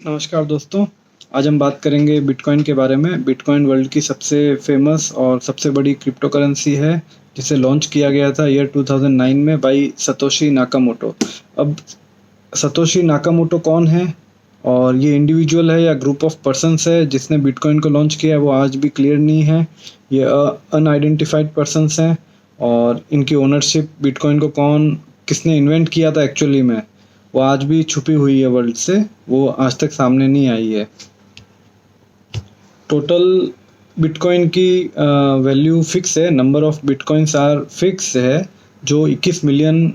नमस्कार दोस्तों। आज हम बात करेंगे बिटकॉइन के बारे में। बिटकॉइन वर्ल्ड की सबसे फेमस और सबसे बड़ी क्रिप्टो करेंसी है, जिसे लॉन्च किया गया था ईयर 2009 में बाई सतोशी नाकामोटो। अब सतोशी नाकामोटो कौन है और ये इंडिविजुअल है या ग्रुप ऑफ पर्सन्स है जिसने बिटकॉइन को लॉन्च किया है, वो आज भी क्लियर नहीं है। ये अनआइडेंटिफाइड पर्सन्स हैं और इनकी ओनरशिप बिटकॉइन को किसने इन्वेंट किया था एक्चुअली में, वो आज भी छुपी हुई है वर्ल्ड से, वो आज तक सामने नहीं आई है। टोटल बिटकॉइन की वैल्यू फिक्स है, number of bitcoins are fix है, जो 21 मिलियन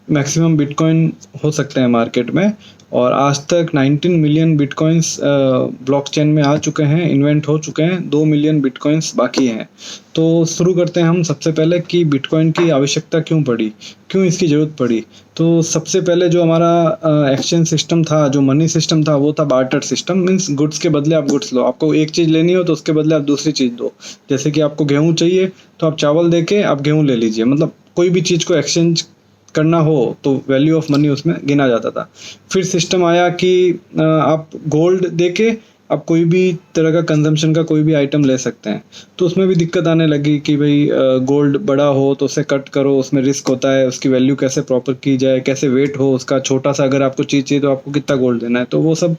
मैक्सिमम बिटकॉइन हो सकते हैं मार्केट में। और आज तक 19 मिलियन बिटकॉइंस ब्लॉकचेन में आ चुके हैं, इन्वेंट हो चुके हैं, 2 मिलियन बिटकॉइंस बाकी हैं। तो शुरू करते हैं हम सबसे पहले कि बिटकॉइन की आवश्यकता क्यों पड़ी, क्यों इसकी ज़रूरत पड़ी। तो सबसे पहले जो हमारा एक्सचेंज सिस्टम था, जो मनी सिस्टम था, वो था बार्टर सिस्टम। मीन्स गुड्स के बदले आप गुड्स लो, आपको एक चीज़ लेनी हो तो उसके बदले आप दूसरी चीज़ दो। जैसे कि आपको गेहूँ चाहिए तो आप चावल दे के आप गेहूँ ले लीजिए। मतलब कोई भी चीज़ को एक्सचेंज करना हो तो वैल्यू ऑफ मनी उसमें गिना जाता था। फिर सिस्टम आया कि आप गोल्ड देके आप कोई भी तरह का कंजम्पशन का कोई भी आइटम ले सकते हैं। तो उसमें भी दिक्कत आने लगी कि भाई गोल्ड बड़ा हो तो उसे कट करो, उसमें रिस्क होता है, उसकी वैल्यू कैसे प्रॉपर की जाए, कैसे वेट हो उसका, छोटा सा अगर आपको चीज़ चाहिए तो आपको कितना गोल्ड देना है, तो वो सब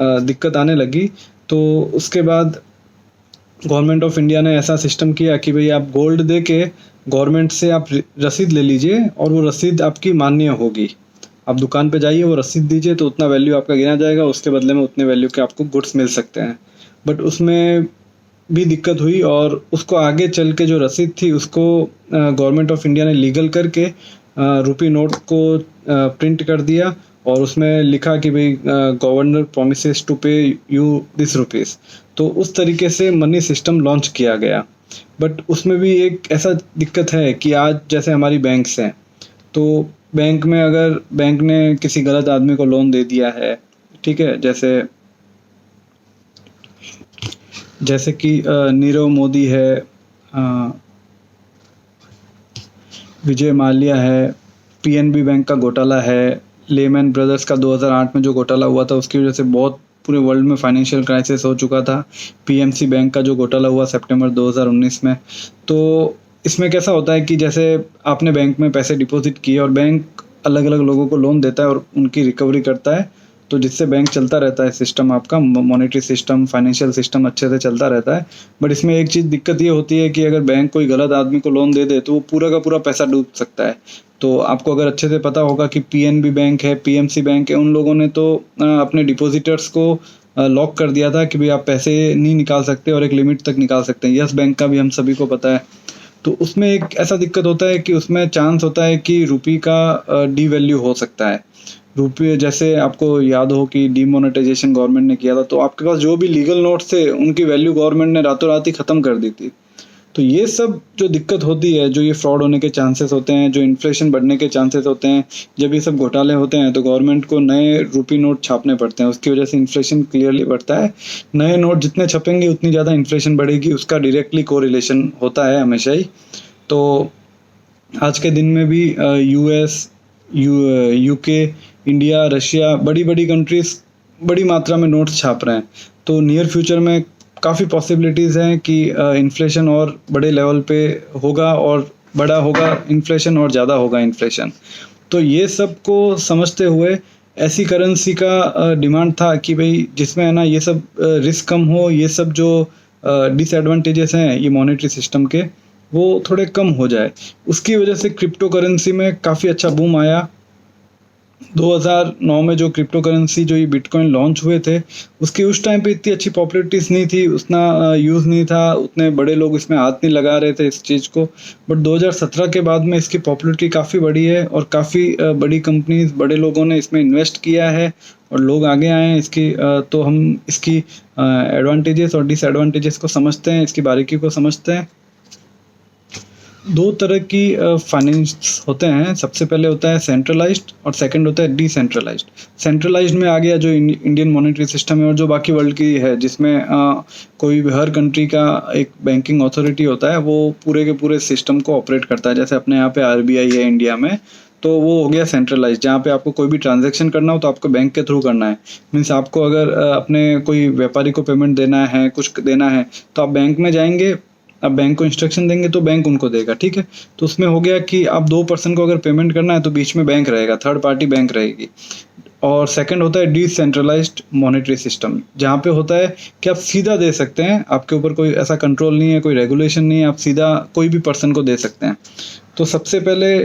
दिक्कत आने लगी। तो उसके बाद गवर्नमेंट ऑफ इंडिया ने ऐसा सिस्टम किया कि भाई आप गोल्ड दे के गवर्नमेंट से आप रसीद ले लीजिए और वो रसीद आपकी मान्य होगी। आप दुकान पे जाइए, वो रसीद दीजिए तो उतना वैल्यू आपका गिना जाएगा, उसके बदले में उतने वैल्यू के आपको गुड्स मिल सकते हैं। बट उसमें भी दिक्कत हुई और उसको आगे चल के जो रसीद थी उसको गवर्नमेंट ऑफ इंडिया ने लीगल करके रुपी नोट को प्रिंट कर दिया और उसमें लिखा कि भाई गवर्नर प्रोमिसेस टू पे यू दिस रुपीज़। तो उस तरीके से मनी सिस्टम लॉन्च किया गया। बट उसमें भी एक ऐसा दिक्कत है कि आज जैसे हमारी बैंक्स हैं, तो बैंक में अगर बैंक ने किसी गलत आदमी को लोन दे दिया है, ठीक है, जैसे कि नीरव मोदी है, विजय माल्या है, पीएनबी बैंक का घोटाला है, लेमैन ब्रदर्स का 2008 में जो घोटाला हुआ था उसकी वजह से बहुत पूरे वर्ल्ड में फाइनेंशियल क्राइसिस हो चुका था, पीएमसी बैंक का जो घोटाला हुआ सितंबर 2019 में। तो इसमें कैसा होता है कि जैसे आपने बैंक में पैसे डिपॉजिट किए और बैंक अलग अलग लोगों को लोन देता है और उनकी रिकवरी करता है, तो जिससे बैंक चलता रहता है, सिस्टम आपका मॉनेटरी सिस्टम, फाइनेंशियल सिस्टम अच्छे से चलता रहता है। बट इसमें एक चीज़ दिक्कत ये होती है कि अगर बैंक कोई गलत आदमी को लोन दे दे तो वो पूरा का पूरा पैसा डूब सकता है। तो आपको अगर अच्छे से पता होगा कि पीएनबी बैंक है, पीएमसी बैंक है, उन लोगों ने तो अपने डिपॉजिटर्स को लॉक कर दिया था कि भाई आप पैसे नहीं निकाल सकते और एक लिमिट तक निकाल सकते हैं। यस बैंक का भी हम सभी को पता है। तो उसमें एक ऐसा दिक्कत होता है कि उसमें चांस होता है कि रुपये का डी वैल्यू हो सकता है। रुपये जैसे आपको याद हो कि डीमोनेटाइजेशन गवर्नमेंट ने किया था, तो आपके पास जो भी लीगल नोट्स थे उनकी वैल्यू गवर्नमेंट ने रातों रात ही ख़त्म कर दी थी। तो ये सब जो दिक्कत होती है, जो ये फ्रॉड होने के चांसेस होते हैं, जो इन्फ्लेशन बढ़ने के चांसेस होते हैं, जब ये सब घोटाले होते हैं तो गवर्नमेंट को नए रुपी नोट छापने पड़ते हैं। उसकी वजह से इन्फ्लेशन क्लियरली बढ़ता है। नए नोट जितने छपेंगे उतनी ज़्यादा इन्फ्लेशन बढ़ेगी, उसका डायरेक्टली कोरिलेशन होता है हमेशा ही। तो आज के दिन में भी यूएस, यूके, इंडिया, रशिया, बड़ी बड़ी कंट्रीज़ बड़ी मात्रा में नोट्स छाप रहे हैं। तो नियर फ्यूचर में काफ़ी पॉसिबिलिटीज़ हैं कि इन्फ्लेशन और बड़े लेवल पे होगा और बड़ा होगा इन्फ्लेशन और ज़्यादा होगा इन्फ्लेशन। तो ये सब को समझते हुए ऐसी करेंसी का डिमांड था कि भाई जिसमें है ना ये सब रिस्क कम हो, ये सब जो डिसएडवांटेजेस हैं ये मॉनेटरी सिस्टम के, वो थोड़े कम हो जाए। उसकी वजह से क्रिप्टो करेंसी में काफ़ी अच्छा बूम आया। 2009 में जो क्रिप्टो करेंसी जो ये बिटकॉइन लॉन्च हुए थे, उसकी उस टाइम पे इतनी अच्छी पॉपुलैरिटीज़ नहीं थी, उतना यूज़ नहीं था, उतने बड़े लोग इसमें हाथ नहीं लगा रहे थे इस चीज़ को। बट 2017 के बाद में इसकी पॉपुलैरिटी काफ़ी बढ़ी है और काफ़ी बड़ी कंपनीज, बड़े लोगों ने इसमें इन्वेस्ट किया है और लोग आगे आए हैं इसकी। तो हम इसकी एडवांटेजेस और डिसएडवांटेजेस को समझते हैं, इसकी बारीकी को समझते हैं। दो तरह की फाइनेंस होते हैं। सबसे पहले होता है सेंट्रलाइज्ड और सेकंड होता है डिसेंट्रलाइज्ड। सेंट्रलाइज्ड में आ गया जो इंडियन मॉनेटरी सिस्टम है और जो बाकी वर्ल्ड की है, जिसमें कोई भी हर कंट्री का एक बैंकिंग अथॉरिटी होता है, वो पूरे के पूरे सिस्टम को ऑपरेट करता है। जैसे अपने यहाँ पे आरबीआई है इंडिया में, तो वो हो गया सेंट्रलाइज, जहाँ पे आपको कोई भी ट्रांजैक्शन करना हो तो आपको बैंक के थ्रू करना है। मीन्स आपको अगर अपने कोई व्यापारी को पेमेंट देना है, कुछ देना है, तो आप बैंक में जाएंगे, आप बैंक को इंस्ट्रक्शन देंगे तो बैंक उनको देगा, ठीक है। तो उसमें हो गया कि आप 2 पर्सन को अगर पेमेंट करना है तो बीच में बैंक रहेगा, थर्ड पार्टी बैंक रहेगी। और सेकंड होता है डिसेंट्रलाइज्ड मॉनेटरी सिस्टम, जहाँ पे होता है कि आप सीधा दे सकते हैं, आपके ऊपर कोई ऐसा कंट्रोल नहीं है, कोई रेगुलेशन नहीं है, आप सीधा कोई भी पर्सन को दे सकते हैं। तो सबसे पहले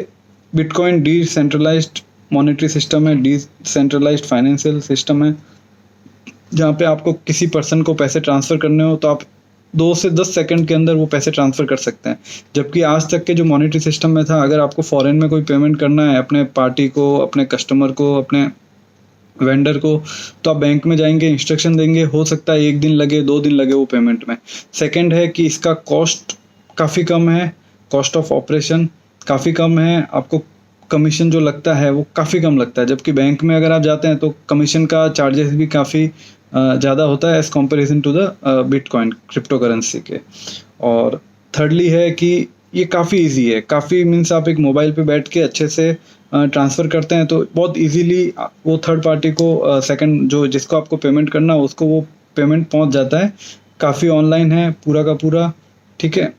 बिटकॉइन डिसेंट्रलाइज्ड मॉनेटरी सिस्टम है, डिसेंट्रलाइज्ड फाइनेंशियल सिस्टम है, जहाँ पे आपको किसी पर्सन को पैसे ट्रांसफ़र करने हो तो आप 2 से 10 सेकंड के अंदर वो पैसे ट्रांसफ़र कर सकते हैं। जबकि आज तक के जो मॉनेटरी सिस्टम में था, अगर आपको फॉरेन में कोई पेमेंट करना है अपने पार्टी को, अपने कस्टमर को, अपने वेंडर को, तो आप बैंक में जाएंगे, इंस्ट्रक्शन देंगे, हो सकता है 1 दिन लगे, 2 दिन लगे वो पेमेंट में। सेकंड है कि इसका कॉस्ट काफ़ी कम है, कॉस्ट ऑफ ऑपरेशन काफ़ी कम है, आपको कमीशन जो लगता है वो काफ़ी कम लगता है। जबकि बैंक में अगर आप जाते हैं तो कमीशन का चार्जेस भी काफ़ी ज़्यादा होता है as comparison to the bitcoin crypto currency के। और थर्डली है कि ये काफ़ी इजी है, काफ़ी मीन्स आप एक मोबाइल पे बैठ के अच्छे से ट्रांसफ़र करते हैं तो बहुत इजीली वो थर्ड पार्टी को सेकंड जो जिसको आपको पेमेंट करना हो उसको वो पेमेंट पहुंच जाता है। काफ़ी ऑनलाइन है पूरा का पूरा, ठीक है।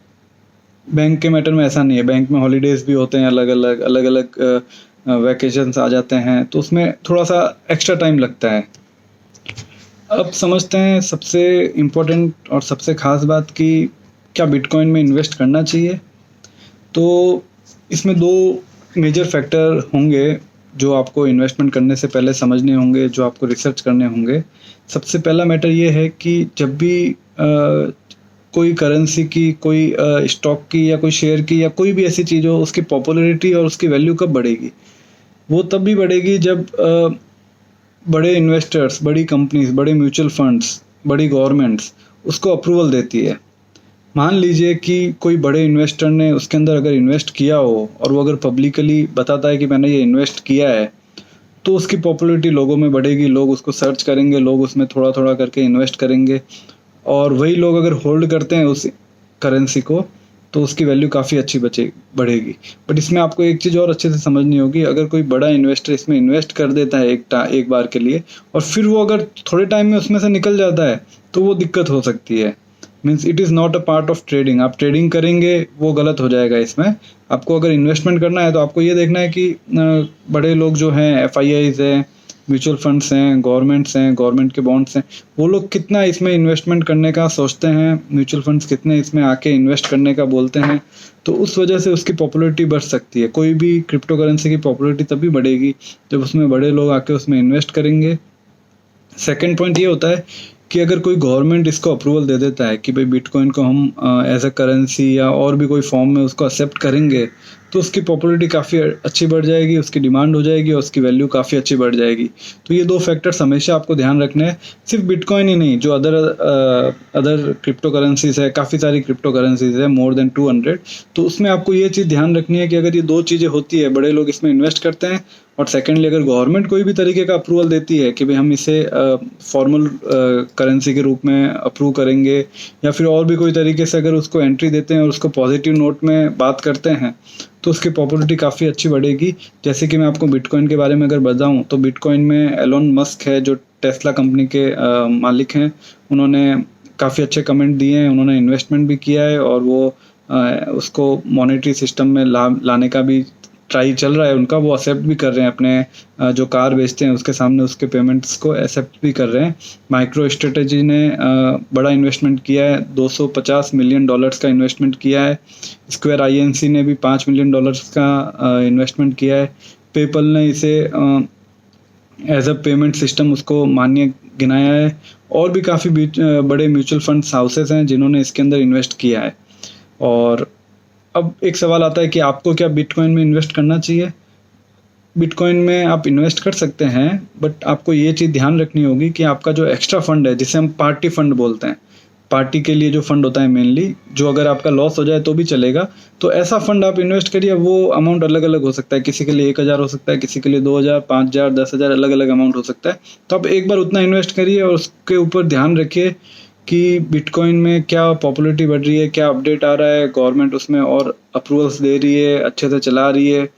बैंक के मैटर में ऐसा नहीं है, बैंक में हॉलीडेज़ भी होते हैं, अलग अलग वैकेशंस आ जाते हैं, तो उसमें थोड़ा सा एक्स्ट्रा टाइम लगता है। अब समझते हैं सबसे इम्पोर्टेंट और सबसे ख़ास बात कि क्या बिटकॉइन में इन्वेस्ट करना चाहिए। तो इसमें 2 मेजर फैक्टर होंगे जो आपको इन्वेस्टमेंट करने से पहले समझने होंगे, जो आपको रिसर्च करने होंगे। सबसे पहला मैटर ये है कि जब भी कोई करेंसी की, कोई स्टॉक की या कोई शेयर की या कोई भी ऐसी चीज़ हो, उसकी पॉपुलैरिटी और उसकी वैल्यू कब बढ़ेगी? वो तब भी बढ़ेगी जब बड़े इन्वेस्टर्स, बड़ी कंपनीज, बड़े म्यूचुअल फंड्स, बड़ी गवर्नमेंट्स उसको अप्रूवल देती है। मान लीजिए कि कोई बड़े इन्वेस्टर ने उसके अंदर अगर इन्वेस्ट किया हो और वो अगर पब्लिकली बताता है कि मैंने ये इन्वेस्ट किया है, तो उसकी पॉपुलैरिटी लोगों में बढ़ेगी, लोग उसको सर्च करेंगे, लोग उसमें थोड़ा थोड़ा करके इन्वेस्ट करेंगे। और वही लोग अगर होल्ड करते हैं उस करेंसी को तो उसकी वैल्यू काफ़ी अच्छी बढ़ेगी। बट इसमें आपको एक चीज़ और अच्छे से समझनी होगी, अगर कोई बड़ा इन्वेस्टर इसमें इन्वेस्ट कर देता है एक बार के लिए और फिर वो अगर थोड़े टाइम में उसमें से निकल जाता है तो वो दिक्कत हो सकती है। Means it is not a part of trading. आप ट्रेडिंग करेंगे वो गलत हो जाएगा। इसमें आपको अगर इन्वेस्टमेंट करना है तो आपको ये देखना है कि बड़े लोग जो हैं, FIIs हैं, म्यूचुअल फंड्स हैं, गवर्नमेंट्स हैं, गवर्नमेंट के बॉन्ड्स हैं, वो लोग कितना इसमें इन्वेस्टमेंट करने का सोचते हैं, म्यूचुअल फंड्स कितने इसमें आके इन्वेस्ट करने का बोलते हैं, तो उस वजह से उसकी पॉपुलैरिटी बढ़ सकती है। कोई भी क्रिप्टो करेंसी की पॉपुलैरिटी तभी बढ़ेगी जब उसमें बड़े लोग आके उसमें इन्वेस्ट करेंगे। सेकंड पॉइंट ये होता है कि अगर कोई गवर्नमेंट इसको अप्रूवल दे देता है कि भाई बिटकॉइन को हम एज अ करेंसी या और भी कोई फॉर्म में उसको एक्सेप्ट करेंगे, तो उसकी पॉपुलैरिटी काफ़ी अच्छी बढ़ जाएगी, उसकी डिमांड हो जाएगी और उसकी वैल्यू काफ़ी अच्छी बढ़ जाएगी। तो ये 2 फैक्टर्स हमेशा आपको ध्यान रखने हैं। सिर्फ बिटकॉइन ही नहीं, जो अदर क्रिप्टो करेंसीज है, काफ़ी सारी क्रिप्टो करेंसीज है, मोर देन 200, तो उसमें आपको ये चीज़ ध्यान रखनी है कि अगर ये 2 चीज़ें होती है, बड़े लोग इसमें इन्वेस्ट करते हैं और सेकेंडली अगर गवर्नमेंट कोई भी तरीके का अप्रूवल देती है कि भाई हम इसे फॉर्मल करेंसी के रूप में अप्रूव करेंगे, या फिर और भी कोई तरीके से अगर उसको एंट्री देते हैं और उसको पॉजिटिव नोट में बात करते हैं, तो उसकी पॉपुलैरिटी काफ़ी अच्छी बढ़ेगी। जैसे कि मैं आपको बिटकॉइन के बारे में अगर बताऊं तो बिटकॉइन में एलोन मस्क है जो टेस्ला कंपनी के मालिक हैं, उन्होंने काफ़ी अच्छे कमेंट दिए हैं, उन्होंने इन्वेस्टमेंट भी किया है और वो उसको मॉनेटरी सिस्टम में लाने का भी ट्राई चल रहा है उनका। वो एक्सेप्ट भी कर रहे हैं, अपने जो कार बेचते हैं उसके सामने उसके पेमेंट्स को एक्सेप्ट भी कर रहे हैं। माइक्रो स्ट्रेटेजी ने बड़ा इन्वेस्टमेंट किया है, $250 मिलियन का इन्वेस्टमेंट किया है। स्क्वायर INC ने भी $5 मिलियन का इन्वेस्टमेंट किया है। पेपल ने इसे एज अ पेमेंट सिस्टम उसको मान्य गिनाया है। और भी काफ़ी बड़े म्यूचुअल फंड्स हाउसेस हैं जिन्होंने इसके अंदर इन्वेस्ट किया है। और अब एक सवाल आता है कि आपको क्या बिटकॉइन में इन्वेस्ट करना चाहिए। बिटकॉइन में आप इन्वेस्ट कर सकते हैं, बट आपको ये चीज़ ध्यान रखनी होगी कि आपका जो एक्स्ट्रा फंड है, जिसे हम पार्टी फंड बोलते हैं, पार्टी के लिए जो फंड होता है मेनली, जो अगर आपका लॉस हो जाए तो भी चलेगा, तो ऐसा फंड आप इन्वेस्ट करिए। वो अमाउंट अलग अलग हो सकता है, किसी के लिए 1000 हो सकता है, किसी के लिए 2000, 5000, 10,000, अलग अलग अमाउंट हो सकता है। तो आप एक बार उतना इन्वेस्ट करिए और उसके ऊपर ध्यान रखिए कि बिटकॉइन में क्या पॉपुलैरिटी बढ़ रही है, क्या अपडेट आ रहा है, गवर्नमेंट उसमें और अप्रूवल्स दे रही है, अच्छे से चला रही है,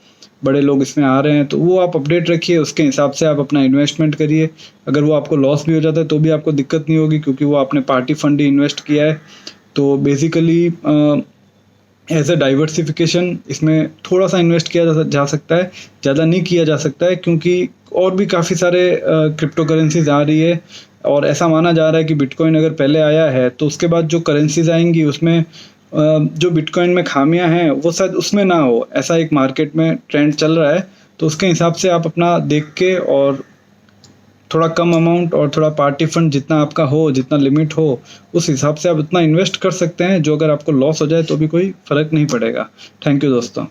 बड़े लोग इसमें आ रहे हैं, तो वो आप अपडेट रखिए, उसके हिसाब से आप अपना इन्वेस्टमेंट करिए। अगर वो आपको लॉस भी हो जाता है तो भी आपको दिक्कत नहीं होगी, क्योंकि वो आपने पार्टी फंड ही इन्वेस्ट किया है। तो बेसिकली एज अ डाइवर्सिफिकेशन इसमें थोड़ा सा इन्वेस्ट किया जा सकता है, ज़्यादा नहीं किया जा सकता है, क्योंकि और भी काफ़ी सारे क्रिप्टो करेंसीज आ रही है, और ऐसा माना जा रहा है कि बिटकॉइन अगर पहले आया है तो उसके बाद जो करेंसीज आएंगी उसमें जो बिटकॉइन में खामियां हैं वो शायद उसमें ना हो, ऐसा एक मार्केट में ट्रेंड चल रहा है। तो उसके हिसाब से आप अपना देख के और थोड़ा कम अमाउंट और थोड़ा पार्टी फंड जितना आपका हो, जितना लिमिट हो, उस हिसाब से आप उतना इन्वेस्ट कर सकते हैं, जो अगर आपको लॉस हो जाए तो भी कोई फ़र्क नहीं पड़ेगा। थैंक यू दोस्तों।